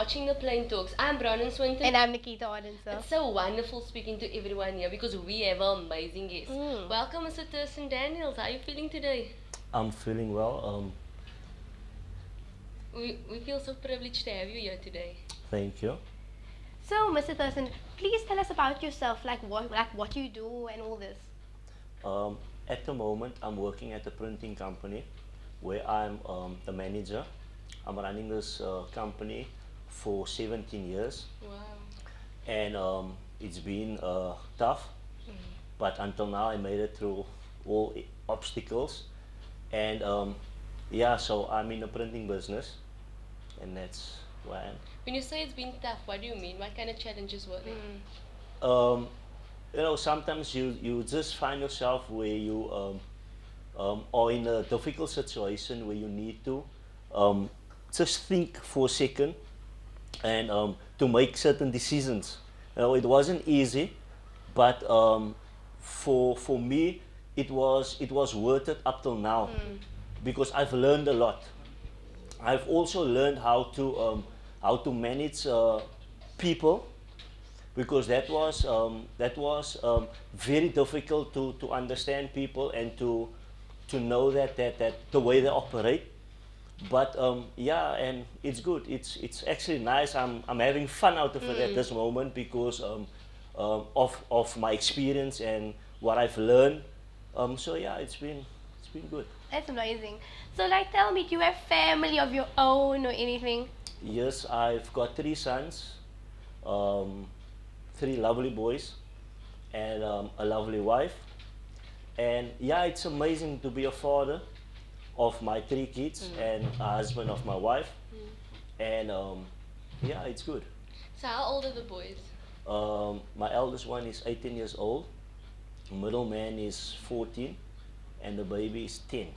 watching the Plain Talks. I'm Bronwyn Swinton. And I'm Nikita Arendse. It's so wonderful speaking to everyone here because we have an amazing guest. Welcome, Mr. Thurston Daniels. How are you feeling today? I'm feeling well. We feel so privileged to have you here today. Thank you. So, Mr. Thurston, please tell us about yourself, like what you do and all this. At the moment, I'm working at a printing company where I'm the manager. I'm running this company for 17 years. Wow. And it's been tough, but until now I made it through all obstacles. And yeah, so I'm in the printing business, and that's why I am. When you say it's been tough, what do you mean? What kind of challenges were there? You know, sometimes you just find yourself where you are in a difficult situation where you need to just think for a second and to make certain decisions. You know, it wasn't easy, but for me, it was worth it up till now, because I've learned a lot. I've also learned how to manage people, because that was very difficult to understand people and to know that the way they operate. But yeah, and it's good. It's actually nice. I'm having fun out of it at this moment because of my experience and what I've learned. So yeah, it's been good. That's amazing. So, like, tell me, do you have family of your own or anything? Yes, I've got 3 sons, 3 lovely boys, and a lovely wife. And yeah, it's amazing to be a father of my 3 kids and a husband of my wife. And yeah, it's good. So how old are the boys? My eldest one is 18 years old, the middle man is 14, and the baby is 10.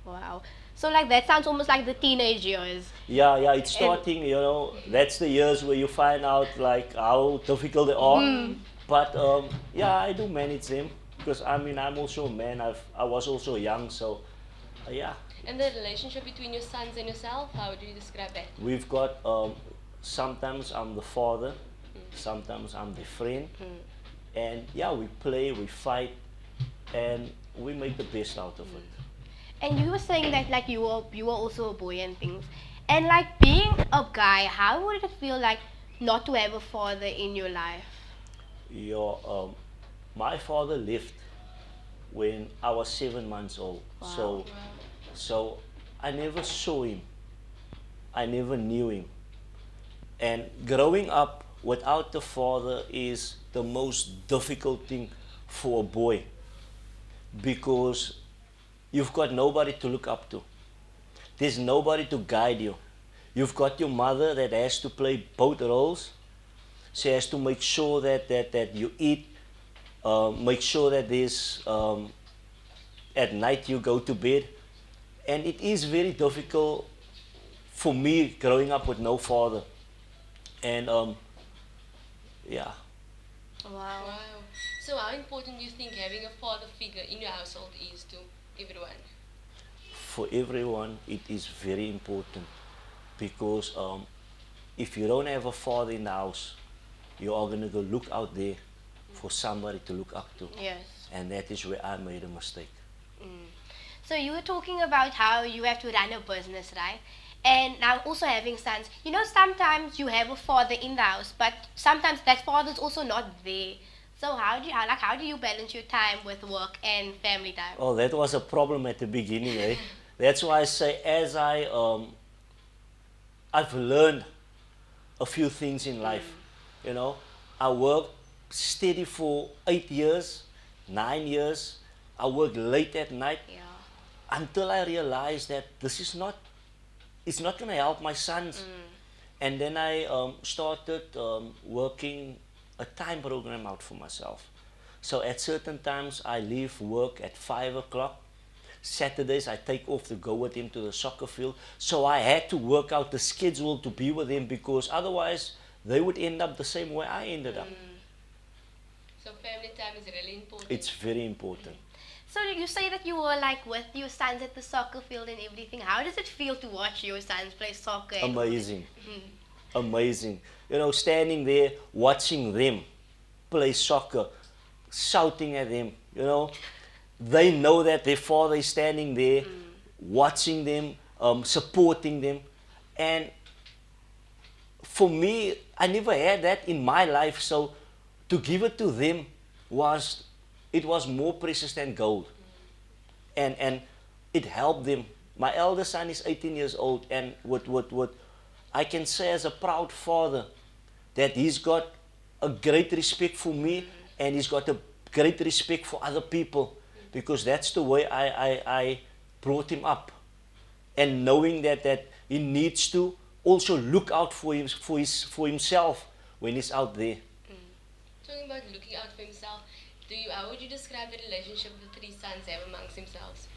Wow. So, like, that sounds almost like the teenage years. Yeah, it's starting, you know, that's the years where you find out like how difficult they are. But yeah, I do manage them because I mean, I'm also a man, I was also young, so yeah. And the relationship between your sons and yourself, how do you describe that? We've got, sometimes I'm the father, sometimes I'm the friend, and yeah, we play, we fight, and we make the best out of it. And you were saying that, like, you were also a boy and things. And, like, being a guy, how would it feel like not to have a father in your life? My father left when I was 7 months old. Wow. So I never saw him. I never knew him. And growing up without the father is the most difficult thing for a boy, because you've got nobody to look up to. There's nobody to guide you. You've got your mother that has to play both roles. She has to make sure that you eat, make sure that there's, at night you go to bed. And it is very difficult for me growing up with no father. And yeah. Wow. Wow. So how important do you think having a father figure in your household is to everyone? For everyone, it is very important, because if you don't have a father in the house, you are going to go look out there for somebody to look up to. Yes. And that is where I made a mistake. So you were talking about how you have to run a business, right? And now also having sons. You know, sometimes you have a father in the house, but sometimes that father's also not there. So how do you balance your time with work and family time? Oh, that was a problem at the beginning, eh? That's why I say, as I've learned a few things in life. You know, I worked steady for 8 years, 9 years. I worked late at night until I realized that it's not going to help my sons. And then I started working a time program out for myself. So at certain times I leave work at 5 o'clock. Saturdays I take off to go with him to the soccer field. So I had to work out the schedule to be with him, because otherwise they would end up the same way I ended up. So family time is really important. It's very important. So you say that you were like with your sons at the soccer field and everything. How does it feel to watch your sons play soccer? Amazing. amazing. You know, standing there watching them play soccer, shouting at them, you know. They know that their father is standing there, watching them, supporting them. And for me, I never had that in my life, so to give it to them was more precious than gold. And it helped them. My eldest son is 18 years old, and what I can say as a proud father that he's got a great respect for me, and he's got a great respect for other people, because that's the way I brought him up. And knowing that he needs to also look out for himself when he's out there. Talking about looking out for himself, how would you describe the relationship the three sons have amongst themselves?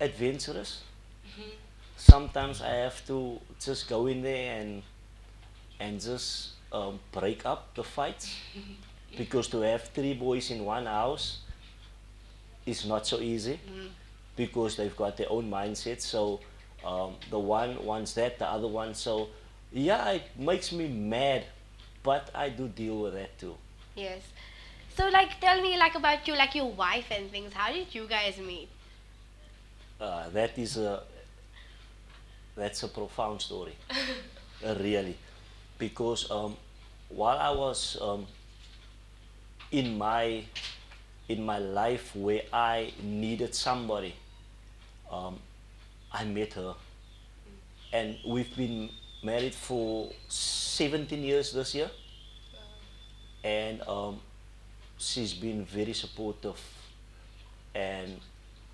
Adventurous. Sometimes I have to just go in there and just break up the fights, because to have three boys in one house is not so easy, because they've got their own mindset. So the one wants that, the other one. So yeah, it makes me mad, but I do deal with that too. Yes. So like, tell me like about you, like your wife and things. How did you guys meet? That's a profound story, really, because while I was in my life where I needed somebody, I met her, and we've been married for 17 years this year, and she's been very supportive, and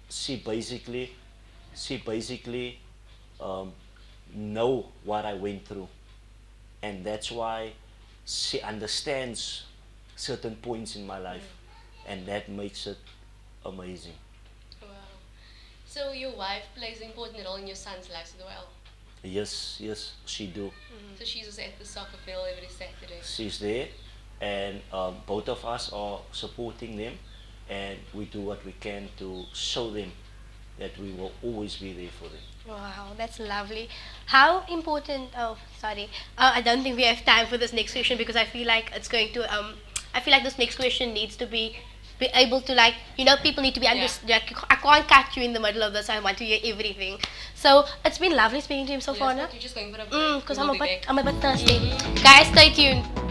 she basically know what I went through, and that's why she understands certain points in my life, and that makes it amazing. Wow. So your wife plays an important role in your son's lives as well. Yes, she do. So she's also at the soccer field every Saturday. She's there, and both of us are supporting them, and we do what we can to show them that we will always be there for them. Wow, that's lovely. How important? Oh, sorry. I don't think we have time for this next question, because I feel like it's going to. I feel like this next question needs to be able to, like, you know, people need to be like, I can't catch you in the middle of this. I want to hear everything. So it's been lovely speaking to him so far, no? You're just going for a break. Because We'll I'm be back. a bit thirsty. Guys, stay tuned.